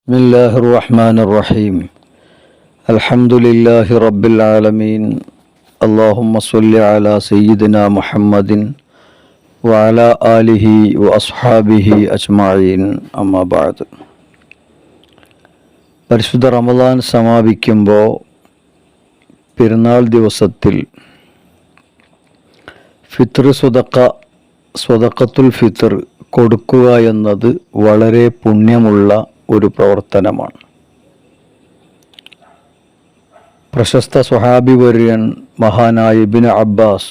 بسم الله الرحمن الرحيم الحمد لله رب العالمين اللهم صل على سيدنا محمد وعلى آله وأصحابه أجمعين أما بعد പരിശുദ്ധ റമദാൻ സമാപിക്കുമ്പോൾ പെരുന്നാൾ ദിവസത്തിൽ ഫിത്ർ സ്വതഖത്തുൽ ഫിത്ർ കൊടുക്കുക എന്നത് വളരെ പുണ്യമുള്ള ഒരു പ്രവർത്തനമാണ്. പ്രശസ്ത സ്വഹാബി വര്യൻ മഹാനായ ഇബ്നു അബ്ബാസ്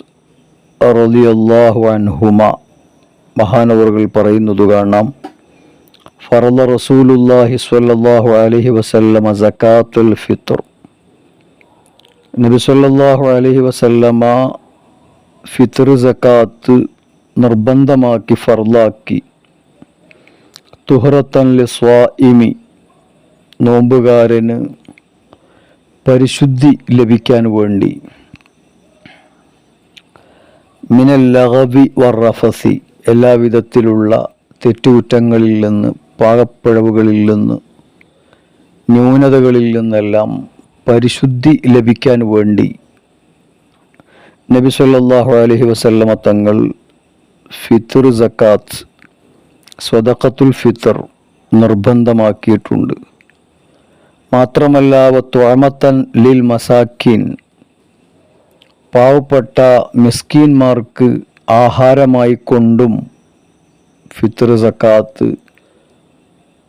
റളിയല്ലാഹു അൻഹുമ മഹാനവറുകൾ പറയുന്നത് കാണാം, ഫറള റസൂലുള്ളാഹി സ്വല്ലല്ലാഹു അലൈഹി വസല്ലമ സകാത്തുൽ ഫിത്ർ. നബി സ്വല്ലല്ലാഹു അലൈഹി വസല്ലമ ഫിത്ർ സകാത്ത് നിർബന്ധമാക്കി, ഫർളാക്കി. തുഹറത്തൻ ലിസ്വാഇമി, നോമ്പുകാരന് പരിശുദ്ധി ലഭിക്കാൻ വേണ്ടി. മിനൽ ലഗവി വറഫസി, എല്ലാവിധത്തിലുള്ള തെറ്റുകുറ്റങ്ങളിൽ നിന്ന്, പാകപ്പിഴവുകളിൽ നിന്ന്, ന്യൂനതകളിൽ നിന്നെല്ലാം പരിശുദ്ധി ലഭിക്കാൻ വേണ്ടി നബി സല്ലല്ലാഹു അലൈഹി വസല്ലമ തങ്ങൾ ഫിത്ർ സകാത്ത് സ്വതഖത്തുൽ ഫിത്ർ നിർബന്ധമാക്കിയിട്ടുണ്ട്. മാത്രമല്ല വത്വഅമത്തൻ ലിൽ മസാക്കിൻ, പാവപ്പെട്ട മിസ്കീന്മാർക്ക് ആഹാരമായി കൊണ്ടും ഫിത്ർ സകാത്ത്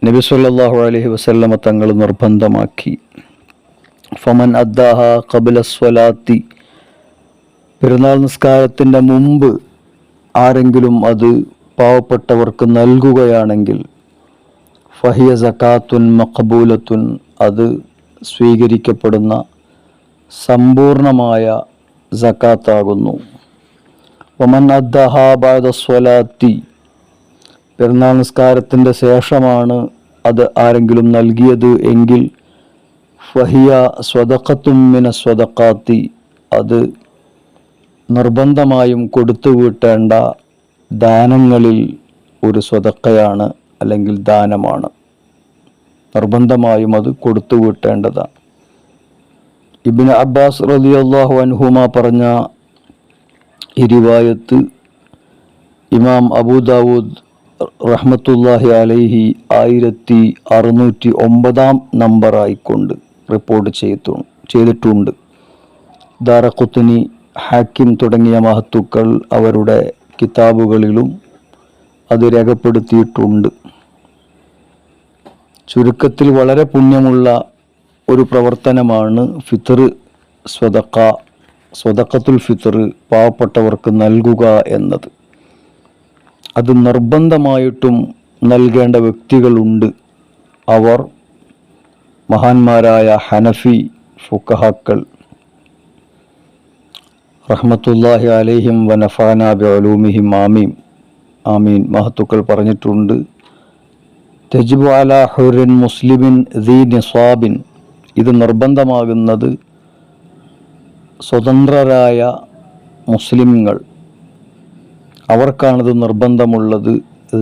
നബി സല്ലല്ലാഹു അലൈഹി വസല്ലമ തങ്ങൾ നിർബന്ധമാക്കി. ഫമൻ അദ്ദാഹ ഖബ്ല സ്വലാത്തി, പെരുന്നാൾ നിസ്കാരത്തിൻ്റെ മുമ്പ് ആരെങ്കിലും അത് പാവപ്പെട്ടവർക്ക് നൽകുകയാണെങ്കിൽ, ഫഹിയ സകാത്തുൻ മഖബൂലത്തുൻ, അത് സ്വീകരിക്കപ്പെടുന്ന സമ്പൂർണമായ സകാത്താകുന്നു. വമൻ അദ്ദഹ ബഅദ സ്വലാത്തി, പെരുന്നാൾ നിസ്കാരത്തിൻ്റെ ശേഷമാണ് അത് ആരെങ്കിലും നൽകിയത് എങ്കിൽ, ഫഹിയ സ്വദഖത്തും മിന സ്വദഖാത്തി, അത് നിർബന്ധമായും കൊടുത്തു വീട്ടേണ്ട ദാനങ്ങളിൽ ഒരു സ്വതക്കയാണ്, അല്ലെങ്കിൽ ദാനമാണ്. നിർബന്ധമായും അത് കൊടുത്തു വീട്ടേണ്ടതാണ്. ഇബ്നു അബ്ബാസ് റളിയല്ലാഹു അൻഹുമ പറഞ്ഞ ഈ റിവായത്ത് ഇമാം അബൂ ദാവൂദ് റഹ്മത്തുള്ളാഹി അലൈഹി 1609 നമ്പറായിക്കൊണ്ട് റിപ്പോർട്ട് ചെയ്തിട്ടുണ്ട്. ദാറഖുത്നി, ഹാക്കിം തുടങ്ങിയ മഹത്തുക്കൾ അവരുടെ കിതാബുകളിലും അത് രേഖപ്പെടുത്തിയിട്ടുണ്ട്. ചുരുക്കത്തിൽ വളരെ പുണ്യമുള്ള ഒരു പ്രവർത്തനമാണ് ഫിത്ർ സ്വതഖത്തുൽ ഫിത്ർ, പാവപ്പെട്ടവർക്ക് നൽകുക എന്നത്. അത് നിർബന്ധമായിട്ടും നൽകേണ്ട വ്യക്തികളുണ്ട്. അവർ മഹാന്മാരായ ഹനഫി ഫുഖഹാക്കൾ റഹ്മത്തുള്ളാഹി അലൈഹിം വനഫഅനാ ബിഉലൂമിഹിം ആമീൻ മഹത്തുക്കൾ പറഞ്ഞിട്ടുണ്ട്, തജിബു അലാ ഹുറിൻ മുസ്ലിമിൻ ദീ നിസാബിൻ, ഇത് നിർബന്ധമാകുന്നത് സ്വതന്ത്രരായ മുസ്ലിങ്ങൾ, അവർക്കാണിത് നിർബന്ധമുള്ളത്.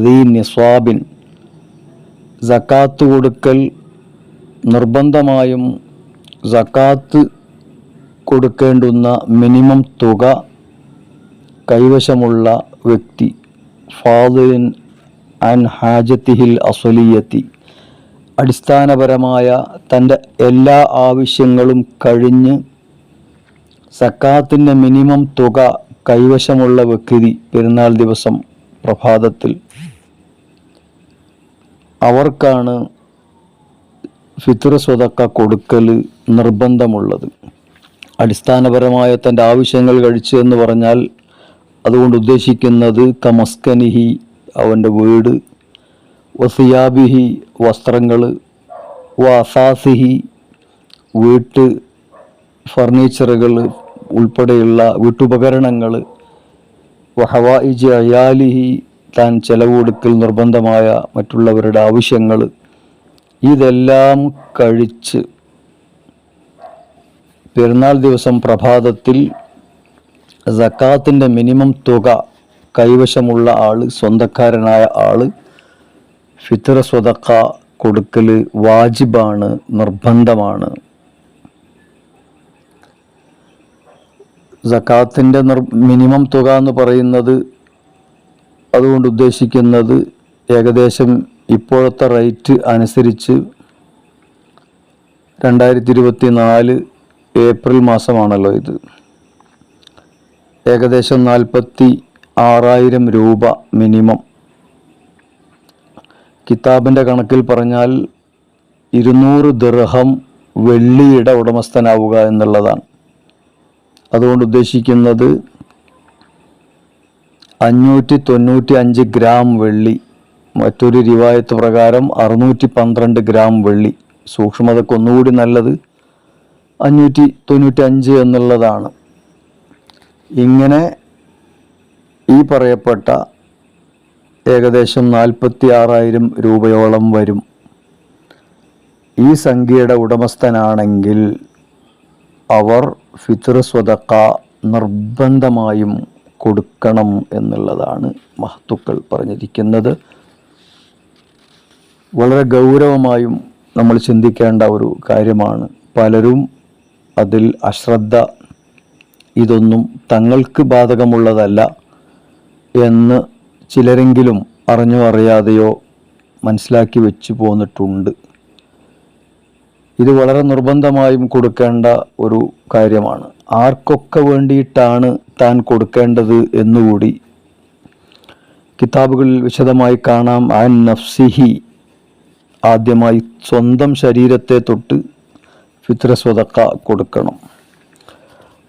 ദീ നിസാബിൻ, സകാത്ത് കൊടുക്കൽ നിർബന്ധമായും സകാത്ത് കൊടുക്കേണ്ടുന്ന മിനിമം തുക കൈവശമുള്ള വ്യക്തി. ഫാദിലിൻ അൻ ഹാജത്തിഹിൽ അസ്വലിയത്തി, അടിസ്ഥാനപരമായ തൻ്റെ എല്ലാ ആവശ്യങ്ങളും കഴിഞ്ഞ് സക്കാത്തിൻ്റെ മിനിമം തുക കൈവശമുള്ള വ്യക്തി പെരുന്നാൾ ദിവസം പ്രഭാതത്തിൽ, അവർക്കാണ് ഫിത്ർ സ്വതക്ക കൊടുക്കൽ നിർബന്ധമുള്ളത്. അടിസ്ഥാനപരമായ തൻ്റെ ആവശ്യങ്ങൾ കഴിച്ചു എന്ന് പറഞ്ഞാൽ അതുകൊണ്ട് ഉദ്ദേശിക്കുന്നത് കമസ്കനിഹി, അവൻ്റെ വീട്, വസിയാബിഹി, വസ്ത്രങ്ങൾ, വസാസിഹി, വീട്ട് ഫർണിച്ചറുകൾ ഉൾപ്പെടെയുള്ള വീട്ടുപകരണങ്ങൾ, വഹവായിജ് അയാലിഹി, താൻ ചെലവ് കൊടുക്കൽ നിർബന്ധമായ മറ്റുള്ളവരുടെ ആവശ്യങ്ങൾ, ഇതെല്ലാം കഴിച്ച് പെരുന്നാൾ ദിവസം പ്രഭാതത്തിൽ സക്കാത്തിൻ്റെ മിനിമം തുക കൈവശമുള്ള ആൾ, സ്വന്തക്കാരനായ ആൾ ഫിത്ർ സ്വതക്ക കൊടുക്കൽ വാജിബാണ്, നിർബന്ധമാണ്. സക്കാത്തിൻ്റെ മിനിമം തുക എന്ന് പറയുന്നത്, അതുകൊണ്ട് ഉദ്ദേശിക്കുന്നത് ഏകദേശം ഇപ്പോഴത്തെ റേറ്റ് അനുസരിച്ച് 2024 ഏപ്രിൽ മാസമാണല്ലോ ഇത്, ഏകദേശം 46,000 രൂപ മിനിമം. കിതാബിൻ്റെ കണക്കിൽ പറഞ്ഞാൽ 200 ദിർഹം വെള്ളിയുടെ ഉടമസ്ഥനാവുക എന്നുള്ളതാണ്. അതുകൊണ്ട് ഉദ്ദേശിക്കുന്നത് 595 ഗ്രാം വെള്ളി, മറ്റൊരു റിവായത്ത് പ്രകാരം 612 ഗ്രാം വെള്ളി. സൂക്ഷ്മതയ്ക്ക് ഒന്നുകൂടി നല്ലത് 595 എന്നുള്ളതാണ്. ഇങ്ങനെ ഈ പറയപ്പെട്ട ഏകദേശം 46,000 രൂപയോളം വരും. ഈ സംഖ്യയുടെ ഉടമസ്ഥനാണെങ്കിൽ അവർ ഫിത്ർ സ്വതക്ക നിർബന്ധമായും കൊടുക്കണം എന്നുള്ളതാണ് മഹത്തുക്കൾ പറഞ്ഞിരിക്കുന്നത്. വളരെ ഗൗരവമായും നമ്മൾ ചിന്തിക്കേണ്ട ഒരു കാര്യമാണ്. പലരും അതിൽ അശ്രദ്ധ, ഇതൊന്നും തങ്ങൾക്ക് ബാധകമുള്ളതല്ല എന്ന് ചിലരെങ്കിലും അറിഞ്ഞോ അറിയാതെയോ മനസ്സിലാക്കി വെച്ചു പോന്നിട്ടുണ്ട്. ഇത് വളരെ നിർബന്ധമായും കൊടുക്കേണ്ട ഒരു കാര്യമാണ്. ആർക്കൊക്കെ വേണ്ടിയിട്ടാണ് താൻ കൊടുക്കേണ്ടത് എന്നുകൂടി കിതാബുകളിൽ വിശദമായി കാണാം. അൻ നഫ്സിഹി, ആദ്യമായി സ്വന്തം ശരീരത്തെ തൊട്ട് ഫിത്ർ സ്വതക്ക കൊടുക്കണം.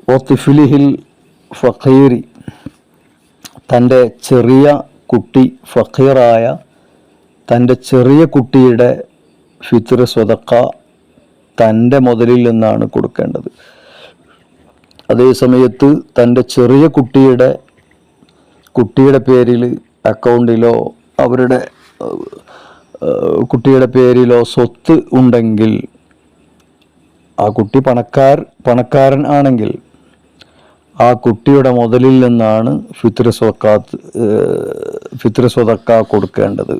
ഓ തിഫ്ലിഹിൽ ഫഖീരി, തൻ്റെ ചെറിയ കുട്ടി, ഫഖീറായ തൻ്റെ ചെറിയ കുട്ടിയുടെ ഫിത്ർ സ്വതക്ക തൻ്റെ മുതലിൽ നിന്നാണ് കൊടുക്കേണ്ടത്. അതേ സമയത്ത് തൻ്റെ ചെറിയ കുട്ടിയുടെ പേരിൽ അക്കൗണ്ടിലോ അവരുടെ കുട്ടിയുടെ പേരിലോ സ്വത്ത് ഉണ്ടെങ്കിൽ, ആ കുട്ടി പണക്കാരൻ ആണെങ്കിൽ ആ കുട്ടിയുടെ മുതലിൽ നിന്നാണ് ഫിത്ർ സ്വതക്ക കൊടുക്കേണ്ടത്.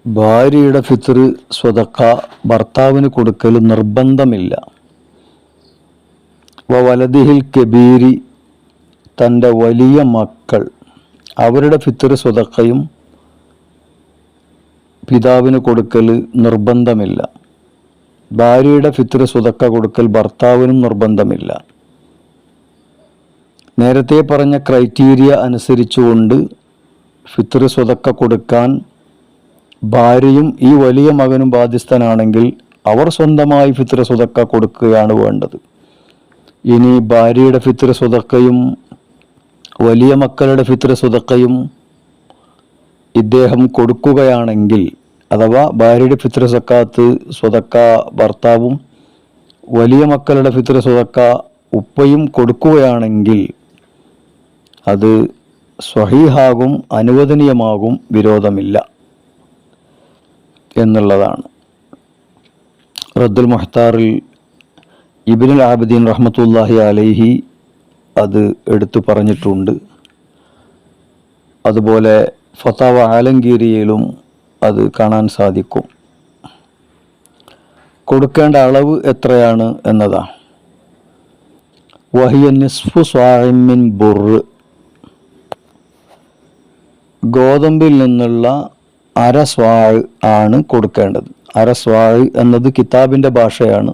ഭാര്യയുടെ ഫിത്ർ സ്വതക്ക ഭർത്താവിന് കൊടുക്കൽ നിർബന്ധമില്ല. വലദിഹിൽ കബീരി, തൻ്റെ വലിയ മക്കൾ, അവരുടെ ഫിത്ർ സ്വതക്കയും പിതാവിന് കൊടുക്കൽ നിർബന്ധമില്ല. ഭാര്യയുടെ ഫിത്ർ സ്വതക്ക കൊടുക്കൽ ഭർത്താവിനും നിർബന്ധമില്ല. നേരത്തെ പറഞ്ഞ ക്രൈറ്റീരിയ അനുസരിച്ചുകൊണ്ട് ഫിത്ർ സ്വതക്ക കൊടുക്കാൻ ഭാര്യയും ഈ വലിയ മകനും ബാധ്യസ്ഥനാണെങ്കിൽ അവർ സ്വന്തമായി ഫിത്ർ സ്വതക്ക കൊടുക്കുകയാണ് വേണ്ടത്. ഇനി ഭാര്യയുടെ ഫിത്ർ സ്വതക്കയും വലിയ മക്കളുടെ ഫിത്ർ സ്വതക്കയും ഇദ്ദേഹം കൊടുക്കുകയാണെങ്കിൽ, അഥവാ ഭാര്യയുടെ ഫിത്ർ സ്വതക്ക ഭർത്താവും വലിയ മക്കളുടെ ഫിത്ർ സ്വതക്ക ഉപ്പയും കൊടുക്കുകയാണെങ്കിൽ അത് സ്വഹീഹാകും, അനുവദനീയമാകും, വിരോധമില്ല എന്നുള്ളതാണ്. റദ്ദുൽ മുഹ്താറിൽ ഇബ്നുൽ ആബിദീൻ റഹ്മത്തുള്ളാഹി അലൈഹി അത് എടുത്തു പറഞ്ഞിട്ടുണ്ട്. അതുപോലെ ഫതാവ ആലംഗീരിയയിലും അത് കാണാൻ സാധിക്കും. കൊടുക്കേണ്ട അളവ് എത്രയാണ് എന്നതാ. വഹിയ നിസ്ഫു സ്വാഇൻ മിൻ ബുർറ്, ഗോതമ്പിൽ നിന്നുള്ള അരസ്വാഴ് ആണ് കൊടുക്കേണ്ടത്. അരസ്വാഴ് എന്നത് കിതാബിൻ്റെ ഭാഷയാണ്.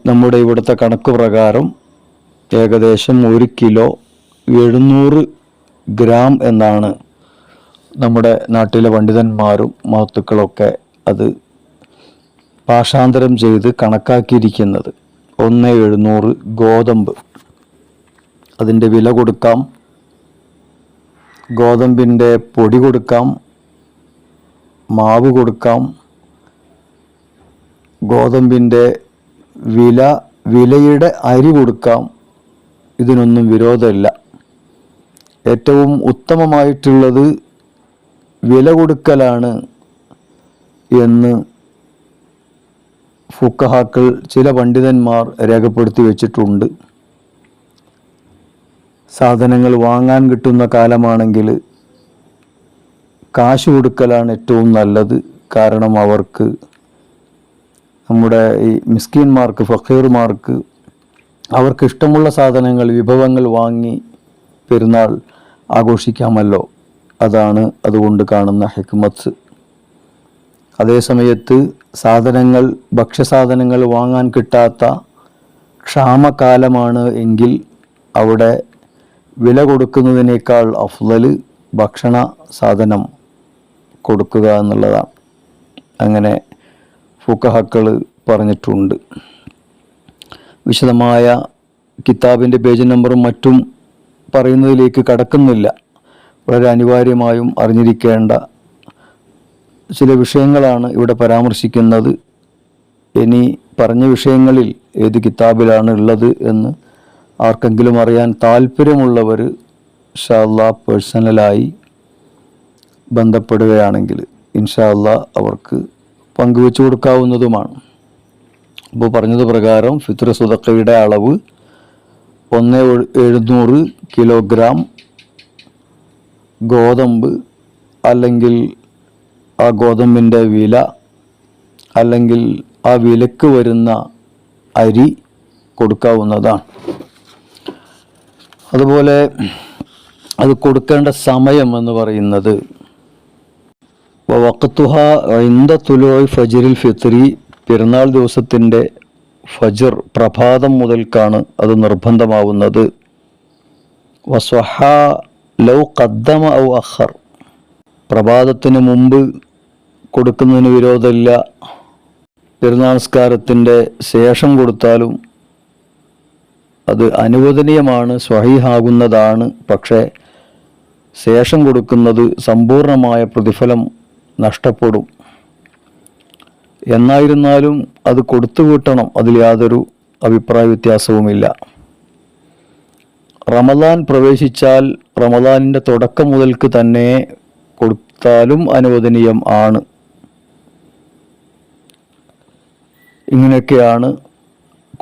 നമ്മുടെ ഇവിടുത്തെ കണക്ക് പ്രകാരം ഏകദേശം 1 കിലോ 700 ഗ്രാം എന്നാണ് നമ്മുടെ നാട്ടിലെ പണ്ഡിതന്മാരും മഹത്തുക്കളൊക്കെ അത് ഭാഷാന്തരം ചെയ്ത് കണക്കാക്കിയിരിക്കുന്നത്. 1,700 ഗോതമ്പ്, അതിൻ്റെ വില കൊടുക്കാം, ഗോതമ്പിൻ്റെ പൊടി കൊടുക്കാം, മാവ് കൊടുക്കാം, ഗോതമ്പിൻ്റെ വിലയുടെ അരി കൊടുക്കാം. ഇതിനൊന്നും വിരോധമില്ല. ഏറ്റവും ഉത്തമമായിട്ടുള്ളത് വില കൊടുക്കലാണ് എന്ന് ഫുഖഹാക്കൾ, ചില പണ്ഡിതന്മാർ രേഖപ്പെടുത്തി വെച്ചിട്ടുണ്ട്. സാധനങ്ങൾ വാങ്ങാൻ കിട്ടുന്ന കാലമാണെങ്കിൽ കാശ് കൊടുക്കലാണ് ഏറ്റവും നല്ലത്. കാരണം അവർക്ക്, നമ്മുടെ ഈ മിസ്കീന്മാർക്ക്, ഫഖീർമാർക്ക് അവർക്ക് ഇഷ്ടമുള്ള സാധനങ്ങൾ, വിഭവങ്ങൾ വാങ്ങി പെരുന്നാൾ ആഘോഷിക്കാമല്ലോ. അതാണ് അതുകൊണ്ട് കാണുന്ന ഹിക്മത്ത്. അതേസമയത്ത് ഭക്ഷ്യസാധനങ്ങൾ വാങ്ങാൻ കിട്ടാത്ത ക്ഷാമകാലമാണ് എങ്കിൽ അവിടെ വില കൊടുക്കുന്നതിനേക്കാൾ അഫ്ളൽ ഭക്ഷണ സാധനം കൊടുക്കുക എന്നുള്ളതാണ്. അങ്ങനെ ഫുഖഹാക്കൾ പറഞ്ഞിട്ടുണ്ട്. വിശദമായ കിതാബിൻ്റെ പേജ് നമ്പറും മറ്റും പറയുന്നതിലേക്ക് കടക്കുന്നില്ല. വളരെ അനിവാര്യമായും അറിഞ്ഞിരിക്കേണ്ട ചില വിഷയങ്ങളാണ് ഇവിടെ പരാമർശിക്കുന്നത്. ഇനി പറഞ്ഞ വിഷയങ്ങളിൽ ഏത് കിതാബിലാണ് ഉള്ളത് എന്ന് ആർക്കെങ്കിലും അറിയാൻ താല്പര്യമുള്ളവർ ഇൻഷാ അല്ലാഹ് പേഴ്സണലായി ബന്ധപ്പെടുകയാണെങ്കിൽ ഇൻഷാ അല്ലാഹ് അവർക്ക് പങ്കുവെച്ചു കൊടുക്കാവുന്നതുമാണ്. അപ്പോൾ പറഞ്ഞത് പ്രകാരം ഫിത്ർ സദഖയുടെ അളവ് 1700 കിലോഗ്രാം ഗോതമ്പ്, അല്ലെങ്കിൽ ആ ഗോതമ്പിൻ്റെ വില, അല്ലെങ്കിൽ ആ വിലക്ക് വരുന്ന അരി കൊടുക്കാവുന്നതാണ്. അതുപോലെ അത് കൊടുക്കേണ്ട സമയം എന്ന് പറയുന്നത് വഖ്തുഹ ഇൻദ തുലൂഇ ഫജ്റിൽ ഫിത്രി, പെരുന്നാൾ ദിവസത്തിൻ്റെ ഫജ്ർ പ്രഭാതം മുതൽക്കാണ് അത് നിർബന്ധമാവുന്നത്. വസ്വഹ ലൗ ഖദ്ദമ ഔ അഖർ, പ്രഭാതത്തിന് മുമ്പ് കൊടുക്കുന്നതിന് വിരോധമില്ല. പെരുന്നാൾ നിസ്കാരത്തിൻ്റെ ശേഷം കൊടുത്താലും അത് അനുവദനീയമാണ്, സ്വഹീഹാകുന്നതാണ്. പക്ഷേ ശേഷം കൊടുക്കുന്നത് സമ്പൂർണമായ പ്രതിഫലം നഷ്ടപ്പെടും. എന്നായിരുന്നാലും അത് കൊടുത്തു വീട്ടണം, അതിൽ യാതൊരു അഭിപ്രായ വ്യത്യാസവുമില്ല. റമദാൻ പ്രവേശിച്ചാൽ റമദാനിൻ്റെ തുടക്കം മുതൽക്ക് തന്നെ കൊടുത്താലും അനുവദനീയം ആണ്. ഇങ്ങനെയൊക്കെയാണ്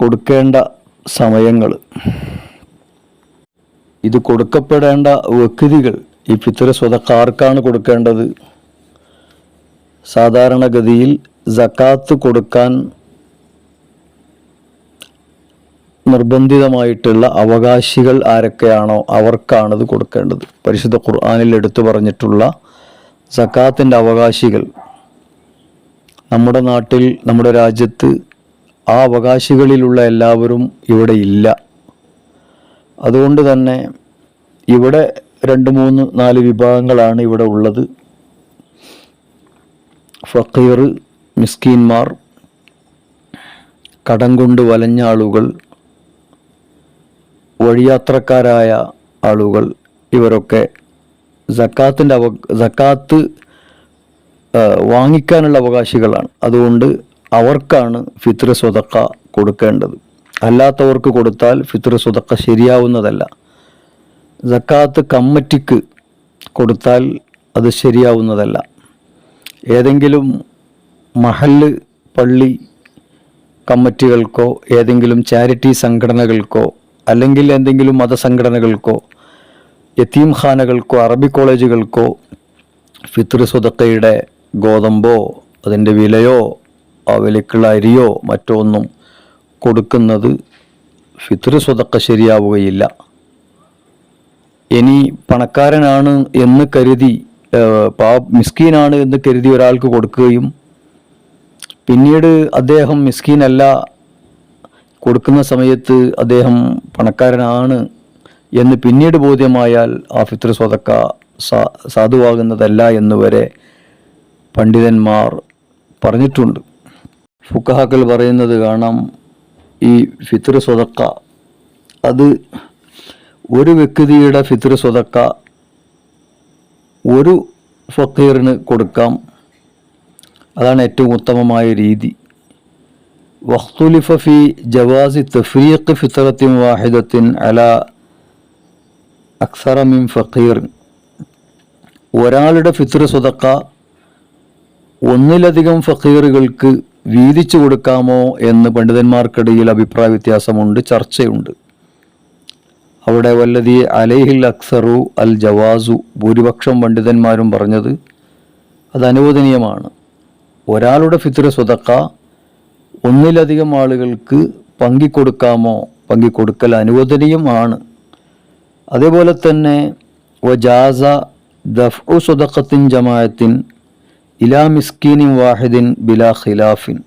കൊടുക്കേണ്ട സമയങ്ങൾ. ഇത് കൊടുക്കപ്പെടേണ്ട വ്യക്തികൾ, ഈ ഫിത്ർ സ്വതക്ക ആർക്കാണ് കൊടുക്കേണ്ടത്? സാധാരണഗതിയിൽ സക്കാത്ത് കൊടുക്കാൻ നിർബന്ധിതമായിട്ടുള്ള അവകാശികൾ ആരൊക്കെയാണോ അവർക്കാണത് കൊടുക്കേണ്ടത്. പരിശുദ്ധ ഖുർആനിൽ എടുത്തു പറഞ്ഞിട്ടുള്ള സക്കാത്തിൻ്റെ അവകാശികൾ നമ്മുടെ നാട്ടിൽ, നമ്മുടെ രാജ്യത്ത് ആ അവകാശികളിലുള്ള എല്ലാവരും ഇവിടെ ഇല്ല. അതുകൊണ്ട് തന്നെ ഇവിടെ 2, 3, 4 വിഭാഗങ്ങളാണ് ഇവിടെ ഉള്ളത്. ഫഖീർ, മിസ്കീന്മാർ, കടം കൊണ്ട് വലഞ്ഞ ആളുകൾ, വഴിയാത്രക്കാരായ ആളുകൾ, ഇവരൊക്കെ സക്കാത്ത് വാങ്ങിക്കാനുള്ള അവകാശികളാണ്. അതുകൊണ്ട് അവർക്കാണ് ഫിത്ർ സ്വതക്ക കൊടുക്കേണ്ടത്. അല്ലാത്തവർക്ക് കൊടുത്താൽ ഫിത്ർ സ്വതക്ക ശരിയാവുന്നതല്ല. സക്കാത്ത് കമ്മിറ്റിക്ക് കൊടുത്താൽ അത് ശരിയാവുന്നതല്ല. ഏതെങ്കിലും മഹല്ല് പള്ളി കമ്മിറ്റികൾക്കോ ഏതെങ്കിലും ചാരിറ്റി സംഘടനകൾക്കോ അല്ലെങ്കിൽ എന്തെങ്കിലും മതസംഘടനകൾക്കോ യതീംഖാനകൾക്കോ അറബി കോളേജുകൾക്കോ ഫിത്ർ സ്വതക്കയുടെ ഗോതമ്പോ അതിൻ്റെ വിലയോ ആ വിലക്കുള്ള അരിയോ മറ്റോ ഒന്നും കൊടുക്കുന്നത് ഫിത്ർ സ്വതക്ക ശരിയാവുകയില്ല. ഇനി പണക്കാരനാണ് എന്ന് കരുതി, മിസ്കീനാണ് എന്ന് കരുതി ഒരാൾക്ക് കൊടുക്കുകയും പിന്നീട് അദ്ദേഹം മിസ്കീനല്ല, കൊടുക്കുന്ന സമയത്ത് അദ്ദേഹം പണക്കാരനാണ് എന്ന് പിന്നീട് ബോധ്യമായാൽ ആ ഫിത്ർ സ്വതക്ക സാധുവാകുന്നതല്ല എന്നുവരെ പണ്ഡിതന്മാർ പറഞ്ഞിട്ടുണ്ട്. ഫുഖഹാക്കൾ പറയുന്നത് കാണാം, ഈ ഫിത്ർ സ്വതക്ക അത് ഒരു വ്യക്തിയുടെ ഫിത്ർ സ്വതക്ക ഒരു ഫഖീറിന് കൊടുക്കാം. അതാണ് ഏറ്റവും ഉത്തമമായ രീതി. വഖ്തുലിഫ ഫി ജവാസി തഫ്രീഖ് ഫിത്രത്തിൻ വാഹിദത്തിൻ അലാ അക്സറ മിൻ ഫഖീർ, ഒരാളുടെ ഫിത്ർ സ്വതക്ക ഒന്നിലധികം ഫഖീറുകൾക്ക് വീതിച്ചു കൊടുക്കാമോ എന്ന് പണ്ഡിതന്മാർക്കിടയിൽ അഭിപ്രായ വ്യത്യാസമുണ്ട്, ചർച്ചയുണ്ട്. അവിടെ വല്ലതി അലൈഹിൽ അക്സറു അൽ ജവാസു, ഭൂരിപക്ഷം പണ്ഡിതന്മാരും പറഞ്ഞത് അത് അനുവദനീയമാണ്. ഒരാളുടെ ഫിത്ർ സ്വതക്ക ഒന്നിലധികം ആളുകൾക്ക് പങ്കിക്കൊടുക്കാമോ? പങ്കിക്കൊടുക്കൽ അനുവദനീയമാണ്. അതേപോലെ തന്നെ വജാസ ദഫ്ഉ സ്വതഖത്തിൻ ജമാഅത്തിൻ ഇലാ മിസ്കീനിൻ വാഹിദിൻ ബിലാ ഖിലാഫിൻ.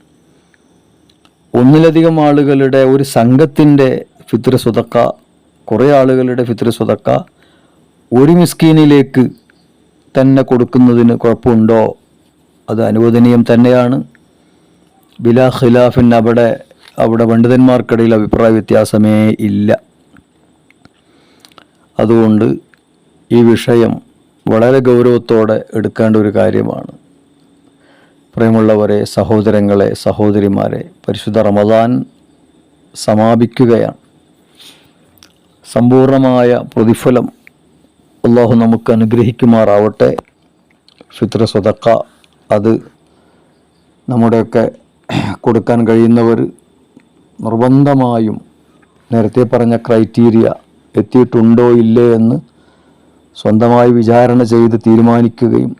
ഒന്നിലധികം ആളുകളുടെ ഒരു സംഘത്തിൻ്റെ ഫിത്ർ സ്വതക്ക, കുറേ ആളുകളുടെ ഫിത്ർ സ്വതക്ക ഒരു മിസ്കീനിലേക്ക് തന്നെ കൊടുക്കുന്നതിന് കുഴപ്പമുണ്ടോ? അത് അനുവദനീയം തന്നെയാണ്. ബിലാ ഖിലാഫിൻ, അവിടെ പണ്ഡിതന്മാർക്കിടയിൽ അഭിപ്രായ വ്യത്യാസമേ ഇല്ല. അതുകൊണ്ട് ഈ വിഷയം വളരെ ഗൗരവത്തോടെ എടുക്കേണ്ട ഒരു കാര്യമാണ്. പ്രിയമുള്ളവരെ, സഹോദരങ്ങളെ, സഹോദരിമാരെ, പരിശുദ്ധ റമദാൻ സമാപിക്കുകയാണ്. സമ്പൂർണമായ പ്രതിഫലം അല്ലാഹു നമുക്ക് അനുഗ്രഹിക്കുമാറാവട്ടെ. ഫിത്ർ സ്വതക്ക അത് നമ്മുടെയൊക്കെ കൊടുക്കാൻ കഴിയുന്നവർ നിർബന്ധമായും നേരത്തെ പറഞ്ഞ ക്രൈറ്റീരിയ എത്തിയിട്ടുണ്ടോ ഇല്ലേ എന്ന് സ്വന്തമായി വിചാരണ ചെയ്ത് തീരുമാനിക്കുകയും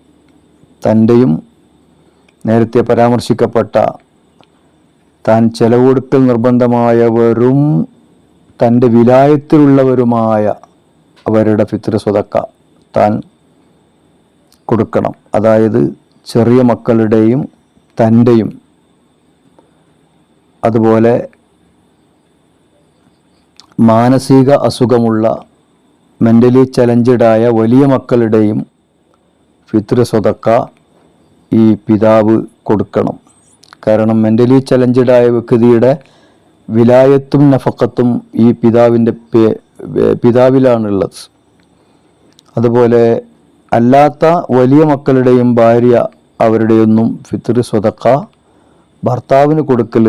തൻ്റെയും നേരത്തെ പരാമർശിക്കപ്പെട്ട താൻ ചെലവൊടുക്കൽ നിർബന്ധമായവരും തൻ്റെ വിലായത്തിലുള്ളവരുമായ അവരുടെ ഫിത്ർ സ്വതക്ക താൻ കൊടുക്കണം. അതായത് ചെറിയ മക്കളുടെയും തൻ്റെയും അതുപോലെ മാനസിക അസുഖമുള്ള മെൻ്റലി ചലഞ്ചഡായ വലിയ മക്കളുടെയും ഫിത്ർ സ്വതക്ക ഈ പിതാവ് കൊടുക്കണം. കാരണം മെൻ്റലി ചലഞ്ചഡായ വ്യക്തിയുടെ വിലായത്തും നഫക്കത്തും ഈ പിതാവിലാണുള്ളത്. അതുപോലെ അല്ലാത്ത വലിയ മക്കളുടെയും ഭാര്യ അവരുടെയൊന്നും ഫിത്ർ സ്വതക്ക ഭർത്താവിന് കൊടുക്കൽ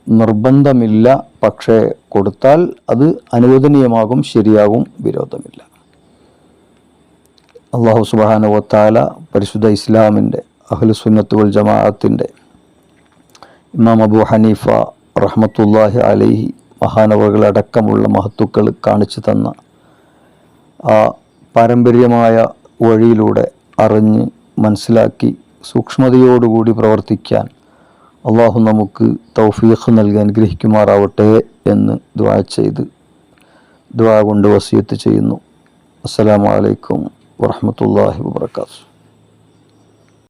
നിർബന്ധമില്ല. പക്ഷേ കൊടുത്താൽ അത് അനുവദനീയമാകും, ശരിയാകും, വിരോധമില്ല. അല്ലാഹു സുബ്ഹാനഹു വ തആല പരിശുദ്ധ ഇസ്ലാമിൻ്റെ അഹ്ലുസുന്നത്ത് വൽ ജമാഅത്തിൻ്റെ ഇമാം അബൂ ഹനീഫ റഹ്മത്തുള്ളാഹി അലൈഹി മഹാനവറുകളടക്കമുള്ള മഹത്തുക്കൾ കാണിച്ചു തന്ന ആ പാരമ്പര്യമായ വഴിയിലൂടെ അറിഞ്ഞ് മനസ്സിലാക്കി സൂക്ഷ്മതയോടുകൂടി പ്രവർത്തിക്കാൻ അള്ളാഹു നമുക്ക് തൗഫീഖ് നൽകി അനുഗ്രഹിക്കുമാറാവട്ടെ എന്ന് ദുആ കൊണ്ട് വസിയത്ത് ചെയ്യുന്നു. അസ്സലാമു അലൈക്കും വറഹ്മത്തുള്ളാഹി വബറകാതുഹു.